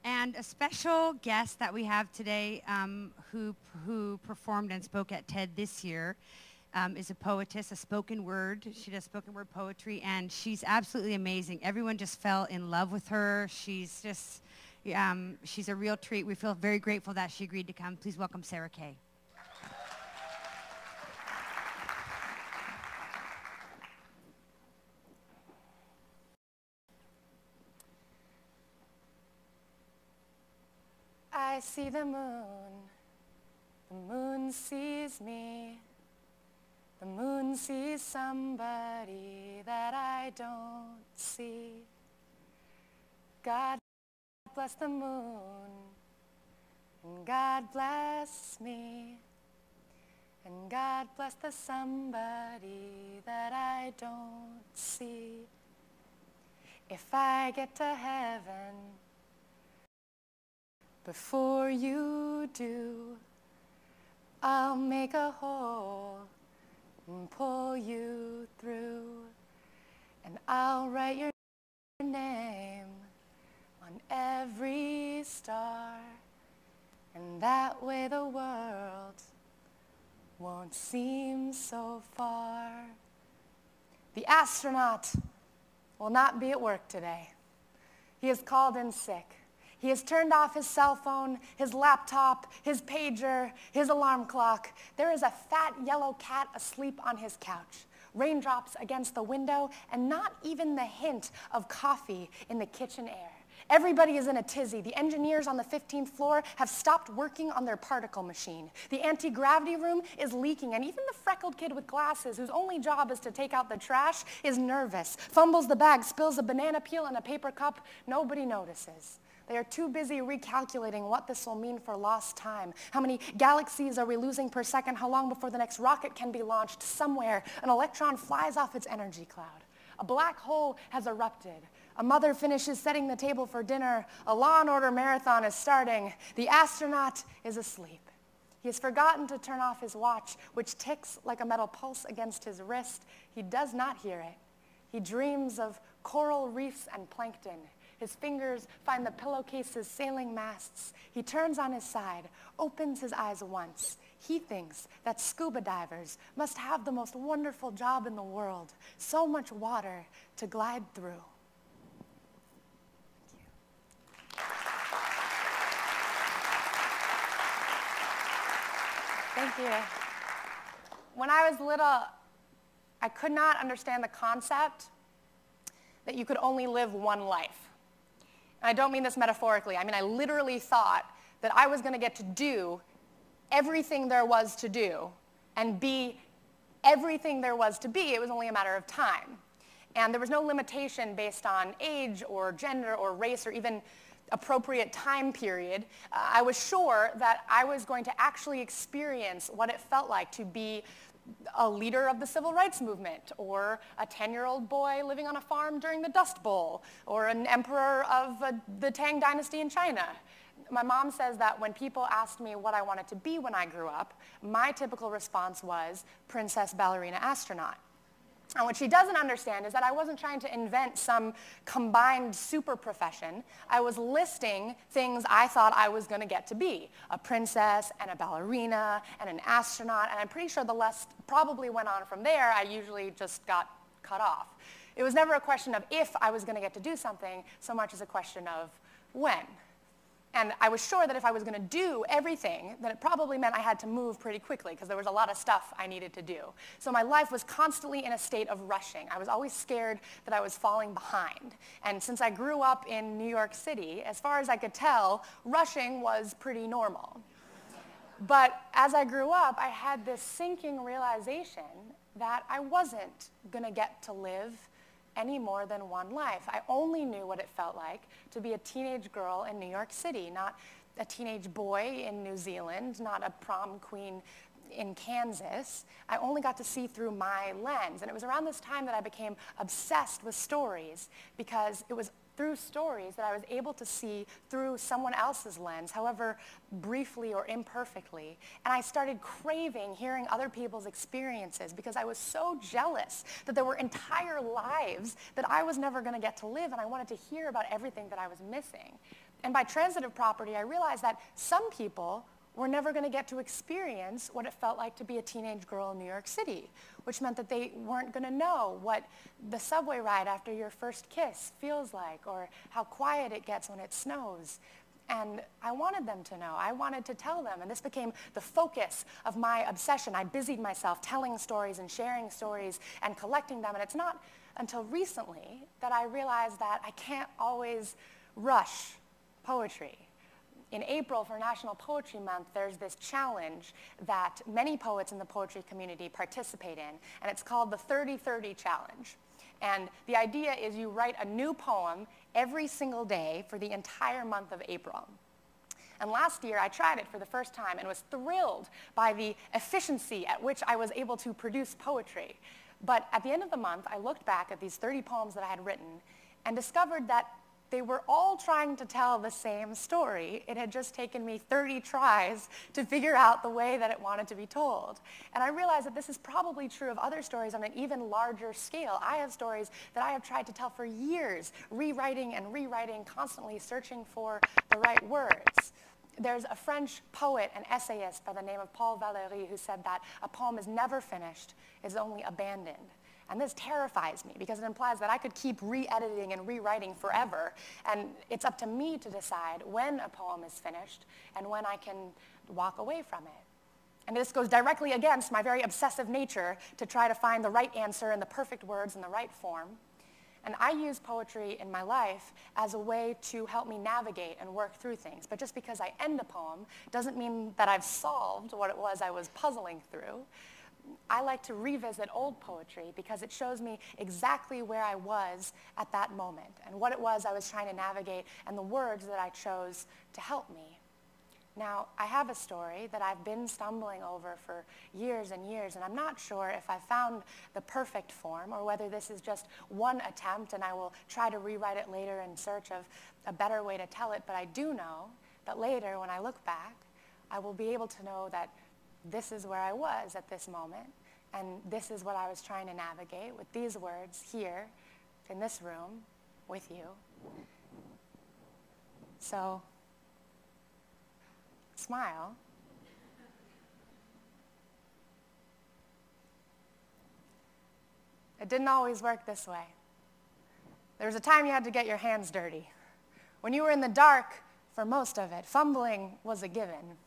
And a special guest that we have today who performed and spoke at TED this year is a poetess, a spoken word. She does spoken word poetry, and she's absolutely amazing. Everyone just fell in love with her. She's just, she's a real treat. We feel very grateful that she agreed to come. Please welcome Sarah Kay. I see the moon sees me, the moon sees somebody that I don't see. God bless the moon, and God bless me, and God bless the somebody that I don't see. If I get to heaven before you do, I'll make a hole and pull you through, and I'll write your name on every star, and that way the world won't seem so far. The astronaut will not be at work today. He is called in sick. He has turned off his cell phone, his laptop, his pager, his alarm clock. There is a fat yellow cat asleep on his couch. Raindrops against the window, and not even the hint of coffee in the kitchen air. Everybody is in a tizzy. The engineers on the 15th floor have stopped working on their particle machine. The anti-gravity room is leaking, and even the freckled kid with glasses, whose only job is to take out the trash, is nervous, fumbles the bag, spills a banana peel in a paper cup. Nobody notices. They are too busy recalculating what this will mean for lost time. How many galaxies are we losing per second? How long before the next rocket can be launched? Somewhere, an electron flies off its energy cloud. A black hole has erupted. A mother finishes setting the table for dinner. A Law and Order marathon is starting. The astronaut is asleep. He has forgotten to turn off his watch, which ticks like a metal pulse against his wrist. He does not hear it. He dreams of coral reefs and plankton. His fingers find the pillowcase's sailing masts. He turns on his side, opens his eyes once. He thinks that scuba divers must have the most wonderful job in the world. So much water to glide through. Thank you. When I was little, I could not understand the concept that you could only live one life. And I don't mean this metaphorically. I mean, I literally thought that I was going to get to do everything there was to do and be everything there was to be. It was only a matter of time. And there was no limitation based on age or gender or race or even appropriate time period. I was sure that I was going to actually experience what it felt like to be a leader of the civil rights movement, or a 10-year-old boy living on a farm during the Dust Bowl, or an emperor of the Tang Dynasty in China. My mom says that when people asked me what I wanted to be when I grew up, my typical response was princess, ballerina, astronaut. And what she doesn't understand is that I wasn't trying to invent some combined super profession. I was listing things I thought I was going to get to be: a princess and a ballerina and an astronaut, and I'm pretty sure the list probably went on from there. I usually just got cut off. It was never a question of if I was going to get to do something so much as a question of when. And I was sure that if I was going to do everything, then it probably meant I had to move pretty quickly, because there was a lot of stuff I needed to do. So my life was constantly in a state of rushing. I was always scared that I was falling behind. And since I grew up in New York City, as far as I could tell, rushing was pretty normal. But as I grew up, I had this sinking realization that I wasn't going to get to live any more than one life. I only knew what it felt like to be a teenage girl in New York City, not a teenage boy in New Zealand, not a prom queen in Kansas. I only got to see through my lens. And it was around this time that I became obsessed with stories, because it was through stories that I was able to see through someone else's lens, however briefly or imperfectly. And I started craving hearing other people's experiences, because I was so jealous that there were entire lives that I was never going to get to live, and I wanted to hear about everything that I was missing. And by transitive property, I realized that some people were never going to get to experience what it felt like to be a teenage girl in New York City, which meant that they weren't going to know what the subway ride after your first kiss feels like, or how quiet it gets when it snows. And I wanted them to know. I wanted to tell them. And this became the focus of my obsession. I busied myself telling stories and sharing stories and collecting them. And it's not until recently that I realized that I can't always rush poetry. In April, for National Poetry Month, there's this challenge that many poets in the poetry community participate in, and it's called the 30-30 Challenge. And the idea is you write a new poem every single day for the entire month of April. And last year, I tried it for the first time and was thrilled by the efficiency at which I was able to produce poetry. But at the end of the month, I looked back at these 30 poems that I had written and discovered that they were all trying to tell the same story. It had just taken me 30 tries to figure out the way that it wanted to be told. And I realized that this is probably true of other stories on an even larger scale. I have stories that I have tried to tell for years, rewriting and rewriting, constantly searching for the right words. There's a French poet and essayist by the name of Paul Valéry who said that a poem is never finished, it's only abandoned. And this terrifies me because it implies that I could keep re-editing and rewriting forever. And it's up to me to decide when a poem is finished and when I can walk away from it. And this goes directly against my very obsessive nature to try to find the right answer and the perfect words in the right form. And I use poetry in my life as a way to help me navigate and work through things. But just because I end a poem doesn't mean that I've solved what it was I was puzzling through. I like to revisit old poetry because it shows me exactly where I was at that moment and what it was I was trying to navigate and the words that I chose to help me. Now, I have a story that I've been stumbling over for years and years, and I'm not sure if I found the perfect form or whether this is just one attempt and I will try to rewrite it later in search of a better way to tell it, but I do know that later when I look back, I will be able to know that this is where I was at this moment, and this is what I was trying to navigate with these words here in this room with you. So, smile. It didn't always work this way. There was a time you had to get your hands dirty. When you were in the dark for most of it, fumbling was a given.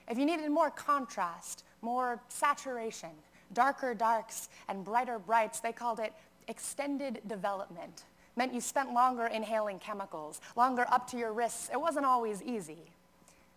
If you needed more contrast, more saturation, darker darks and brighter brights, they called it extended development. Meant you spent longer inhaling chemicals, longer up to your wrists. It wasn't always easy.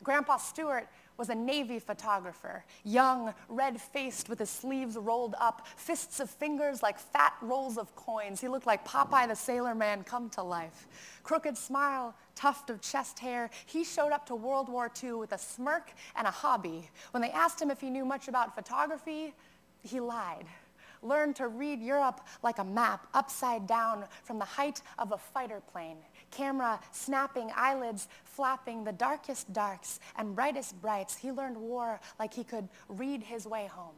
Grandpa Stewart was a Navy photographer, young, red-faced with his sleeves rolled up, fists of fingers like fat rolls of coins. He looked like Popeye the Sailor Man come to life. Crooked smile, tuft of chest hair. He showed up to World War II with a smirk and a hobby. When they asked him if he knew much about photography, he lied. Learned to read Europe like a map, upside down from the height of a fighter plane. Camera snapping, eyelids flapping, the darkest darks and brightest brights. He learned war like he could read his way home.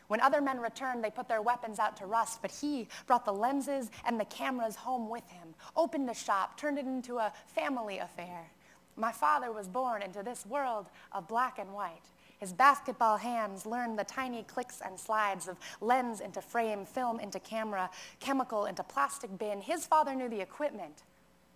When other men returned, they put their weapons out to rust, but he brought the lenses and the cameras home with him, opened the shop, turned it into a family affair. My father was born into this world of black and white. His basketball hands learned the tiny clicks and slides of lens into frame, film into camera, chemical into plastic bin. His father knew the equipment,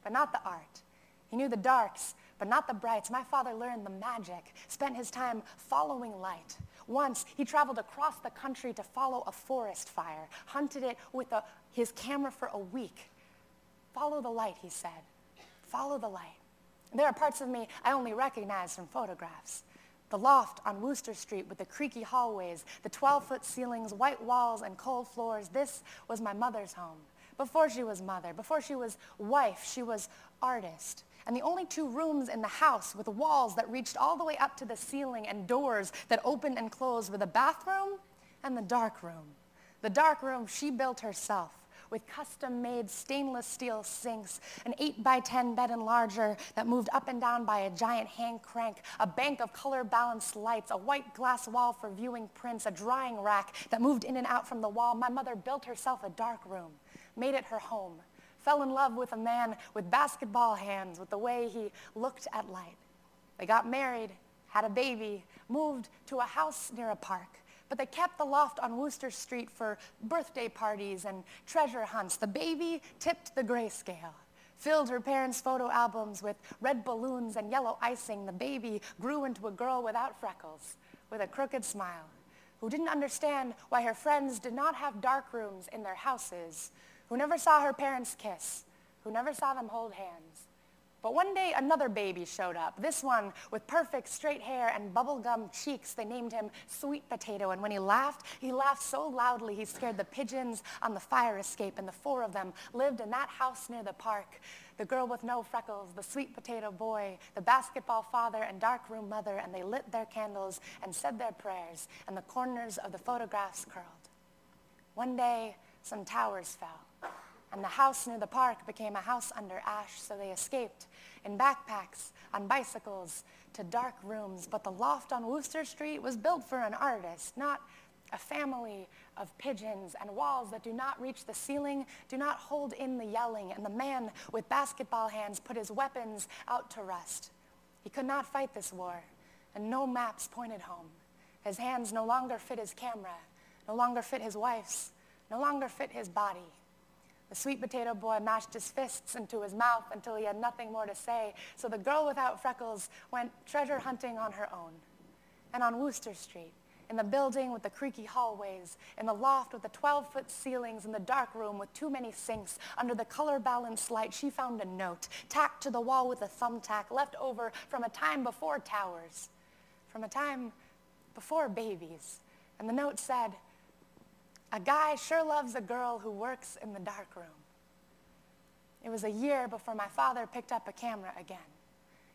but not the art. He knew the darks, but not the brights. My father learned the magic, spent his time following light. Once, he traveled across the country to follow a forest fire, hunted it with his camera for a week. Follow the light, he said. Follow the light. There are parts of me I only recognize from photographs. The loft on Wooster Street with the creaky hallways, the 12-foot ceilings, white walls, and cold floors. This was my mother's home. Before she was mother, before she was wife, she was artist. And the only two rooms in the house with walls that reached all the way up to the ceiling and doors that opened and closed were the bathroom and the dark room. The dark room she built herself, with custom-made stainless steel sinks, an 8x10 bed enlarger that moved up and down by a giant hand crank, a bank of color-balanced lights, a white glass wall for viewing prints, a drying rack that moved in and out from the wall. My mother built herself a dark room, made it her home, fell in love with a man with basketball hands, with the way he looked at light. They got married, had a baby, moved to a house near a park. But they kept the loft on Wooster Street for birthday parties and treasure hunts. The baby tipped the grayscale, filled her parents' photo albums with red balloons and yellow icing. The baby grew into a girl without freckles, with a crooked smile, who didn't understand why her friends did not have dark rooms in their houses, who never saw her parents kiss, who never saw them hold hands. But one day, another baby showed up, this one with perfect straight hair and bubblegum cheeks. They named him Sweet Potato, and when he laughed so loudly he scared the pigeons on the fire escape, and the four of them lived in that house near the park. The girl with no freckles, the sweet potato boy, the basketball father and dark-room mother, and they lit their candles and said their prayers, and the corners of the photographs curled. One day, some towers fell, and the house near the park became a house under ash, so they escaped in backpacks, on bicycles, to dark rooms. But the loft on Wooster Street was built for an artist, not a family of pigeons, and walls that do not reach the ceiling do not hold in the yelling. And the man with basketball hands put his weapons out to rust. He could not fight this war, and no maps pointed home. His hands no longer fit his camera, no longer fit his wife's, no longer fit his body. The sweet potato boy mashed his fists into his mouth until he had nothing more to say, so the girl without freckles went treasure hunting on her own. And on Wooster Street, in the building with the creaky hallways, in the loft with the 12-foot ceilings, in the dark room with too many sinks, under the color-balanced light, she found a note, tacked to the wall with a thumbtack, left over from a time before towers, from a time before babies. And the note said, "A guy sure loves a girl who works in the dark room." It was a year before my father picked up a camera again.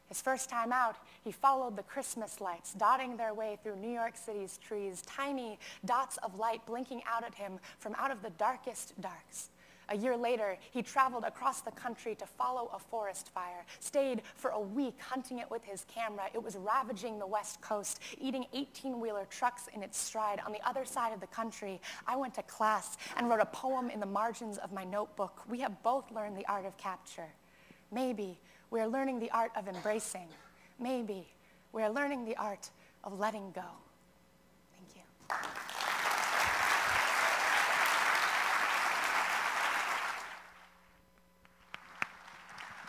His first time out, he followed the Christmas lights, dotting their way through New York City's trees, tiny dots of light blinking out at him from out of the darkest darks. A year later, he traveled across the country to follow a forest fire, stayed for a week hunting it with his camera. It was ravaging the West Coast, eating 18-wheeler trucks in its stride. On the other side of the country, I went to class and wrote a poem in the margins of my notebook. We have both learned the art of capture. Maybe we are learning the art of embracing. Maybe we are learning the art of letting go. Thank you.